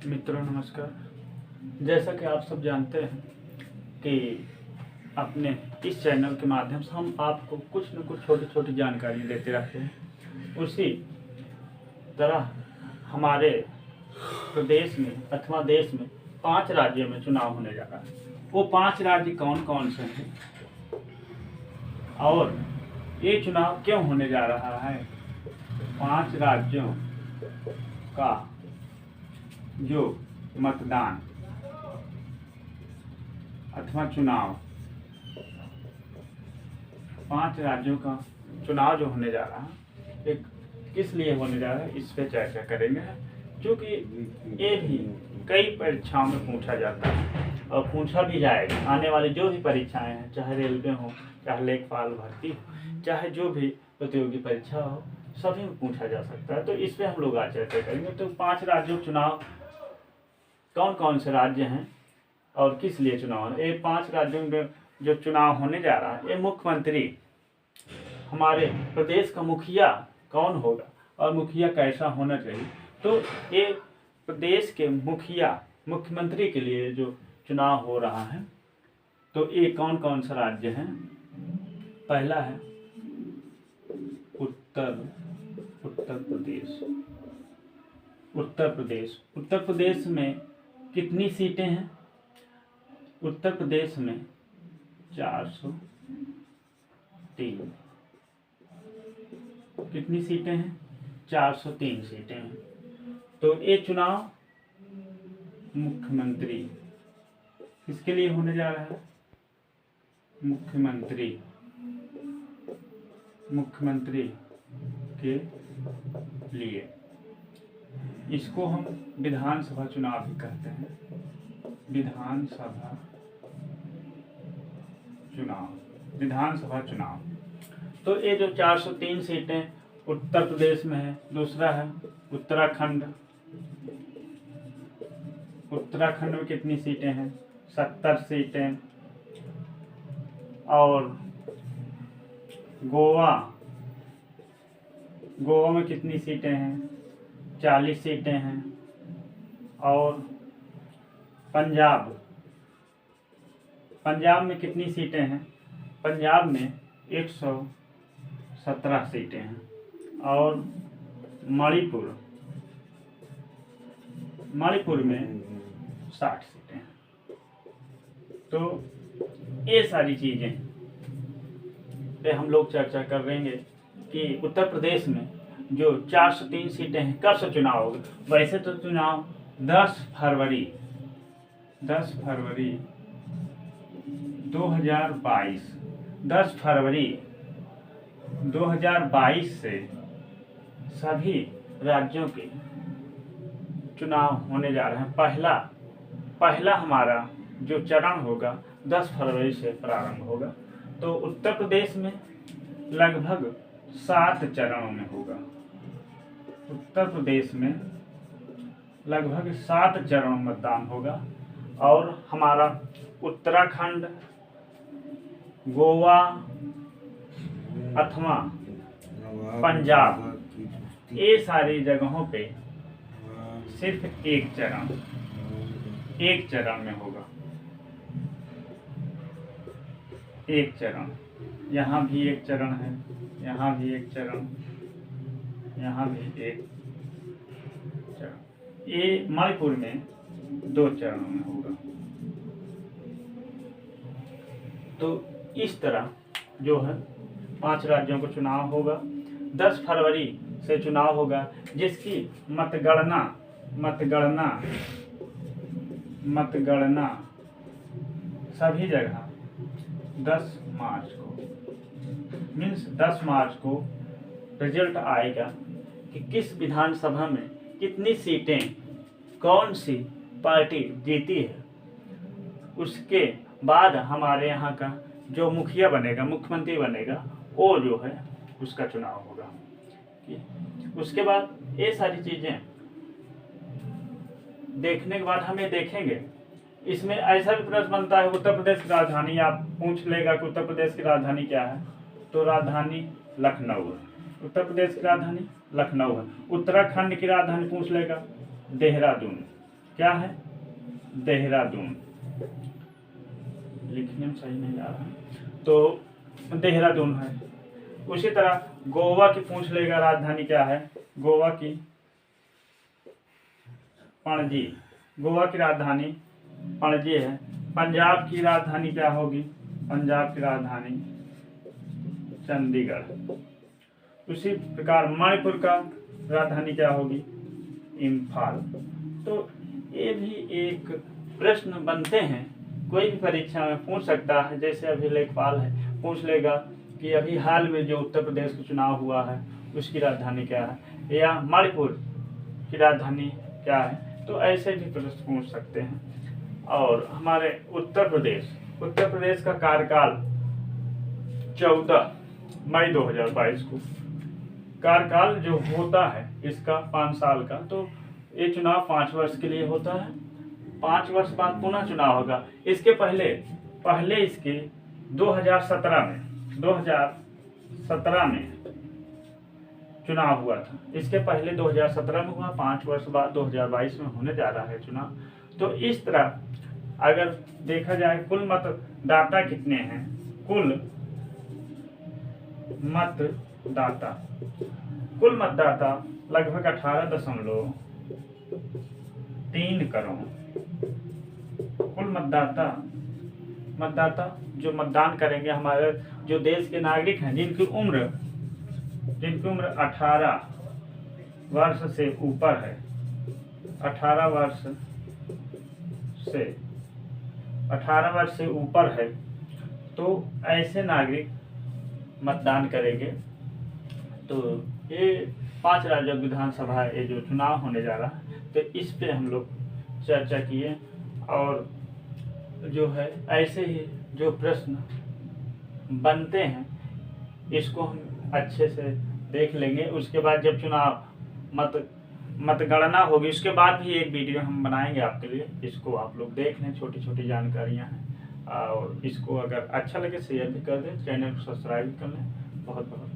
मित्रों नमस्कार। जैसा कि आप सब जानते हैं कि अपने इस चैनल के माध्यम से हम आपको कुछ न कुछ छोटी छोटी जानकारी देते रहते हैं। उसी तरह हमारे प्रदेश में अथवा देश में 5 राज्यों में चुनाव होने जा रहा है। वो 5 राज्य कौन कौन से हैं और ये चुनाव क्यों होने जा रहा है। 5 राज्यों का जो मतदान अथवा चुनाव 5 राज्यों का चुनाव जो होने जा रहा है एक किस लिए होने जा रहा है इस पे चर्चा करेंगे, क्योंकि ये भी कई परीक्षाओं में पूछा जाता है और पूछा भी जाएगा। आने वाली जो भी परीक्षाएं हैं, चाहे रेलवे हो, चाहे लेखपाल भर्ती हो, चाहे जो भी प्रतियोगी परीक्षा हो, सभी में पूछा जा सकता है। तो इस पे हम लोग आज चर्चा करेंगे। तो 5 राज्यों चुनाव कौन कौन से राज्य हैं और किस लिए चुनाव है। ये 5 राज्यों में जो चुनाव होने जा रहा है, ये मुख्यमंत्री, हमारे प्रदेश का मुखिया कौन होगा और मुखिया कैसा होना चाहिए। तो ये प्रदेश के मुखिया मुख्यमंत्री के लिए जो चुनाव हो रहा है, तो ये कौन कौन सा राज्य हैं। पहला है उत्तर प्रदेश। उत्तर प्रदेश में कितनी सीटें हैं। उत्तर प्रदेश में 403। कितनी सीटें हैं। 403 सीटें हैं। तो ये चुनाव मुख्यमंत्री किसके लिए होने जा रहा है। मुख्यमंत्री के लिए। इसको हम विधानसभा चुनाव भी कहते हैं। विधानसभा चुनाव। तो ये जो 403 सीटें उत्तर प्रदेश में है। दूसरा है उत्तराखंड में कितनी सीटें हैं। 70 सीटें। और गोवा में कितनी सीटें हैं। 40 सीटें हैं। और पंजाब में कितनी सीटें हैं। पंजाब में 117 सीटें हैं। और मणिपुर में 60 सीटें हैं। तो ये सारी चीजें पे हम लोग चर्चा कर रहेंगे कि उत्तर प्रदेश में जो 403 सीटें हैं कब से चुनाव होगा। वैसे तो चुनाव 10 फरवरी 2022 से सभी राज्यों के चुनाव होने जा रहे हैं। पहला हमारा जो चरण होगा 10 फरवरी से प्रारंभ होगा। तो उत्तर प्रदेश में लगभग 7 चरणों में होगा। उत्तर प्रदेश में लगभग 7 चरणों में मतदान होगा। और हमारा उत्तराखंड, गोवा अथवा पंजाब, ये सारी जगहों पे सिर्फ एक चरण में होगा। एक चरण। यहाँ भी एक चरण है, यहाँ भी एक चरण, यहाँ भी एक चरण। ये मणिपुर में 2 चरणों में होगा। तो इस तरह जो है 5 राज्यों को चुनाव होगा। 10 फरवरी से चुनाव होगा, जिसकी मतगणना सभी जगह 10 मार्च को रिजल्ट आएगा कि किस विधानसभा में कितनी सीटें कौन सी पार्टी जीती है। उसके बाद हमारे यहाँ का जो मुखिया बनेगा, मुख्यमंत्री बनेगा, वो जो है उसका चुनाव होगा। उसके बाद ये सारी चीजें देखने के बाद हम ये देखेंगे। इसमें ऐसा भी प्रश्न बनता है, उत्तर प्रदेश की राजधानी, आप पूछ लेगा कि उत्तर प्रदेश की राजधानी क्या है, तो राजधानी लखनऊ है। उत्तर प्रदेश की राजधानी लखनऊ है। उत्तराखंड की राजधानी पूछ लेगा, देहरादून। क्या है, देहरादून। लिखने में सही नहीं आ रहा, तो देहरादून है। उसी तरह गोवा की पूछ लेगा, राजधानी क्या है, गोवा की पणजी। गोवा की राजधानी पणजी है। पंजाब की राजधानी क्या होगी, पंजाब की राजधानी चंडीगढ़। उसी प्रकार मणिपुर का राजधानी क्या होगी, इम्फाल। तो ये भी एक प्रश्न बनते हैं, कोई भी परीक्षा में पूछ सकता है। जैसे अभी लेखपाल है, पूछ लेगा कि अभी हाल में जो उत्तर प्रदेश का चुनाव हुआ है उसकी राजधानी क्या है, या मणिपुर की राजधानी क्या है। तो ऐसे भी प्रश्न पूछ सकते हैं। और हमारे उत्तर प्रदेश का कार्यकाल 14 मई 2022 को कार्यकाल जो होता है इसका 5 साल का। तो ये चुनाव 5 वर्ष के लिए होता है, 5 वर्ष बाद पुनः चुनाव होगा। इसके पहले इसके 2017 में चुनाव हुआ था। इसके पहले 2017 में हुआ, 5 वर्ष बाद 2022 में होने जा रहा है चुनाव। तो इस तरह अगर देखा जाए कुल मतदाता कितने हैं, कुल मतदाता लगभग 18.3 करोड़। कुल मतदाता जो मतदान करेंगे, हमारे जो देश के नागरिक हैं जिनकी उम्र 18 वर्ष से ऊपर है, 18 वर्ष से ऊपर है, तो ऐसे नागरिक मतदान करेंगे। तो ये 5 राज्य विधानसभा ये जो चुनाव होने जा रहा है, तो इस पे हम लोग चर्चा किए। और जो है ऐसे ही जो प्रश्न बनते हैं इसको हम अच्छे से देख लेंगे। उसके बाद जब चुनाव मतगणना होगी उसके बाद भी एक वीडियो हम बनाएंगे आपके लिए। इसको आप लोग देख लें, छोटी छोटी जानकारियां हैं। और इसको अगर अच्छा लगे शेयर भी कर दें, चैनल को सब्सक्राइब कर लें। बहुत बहुत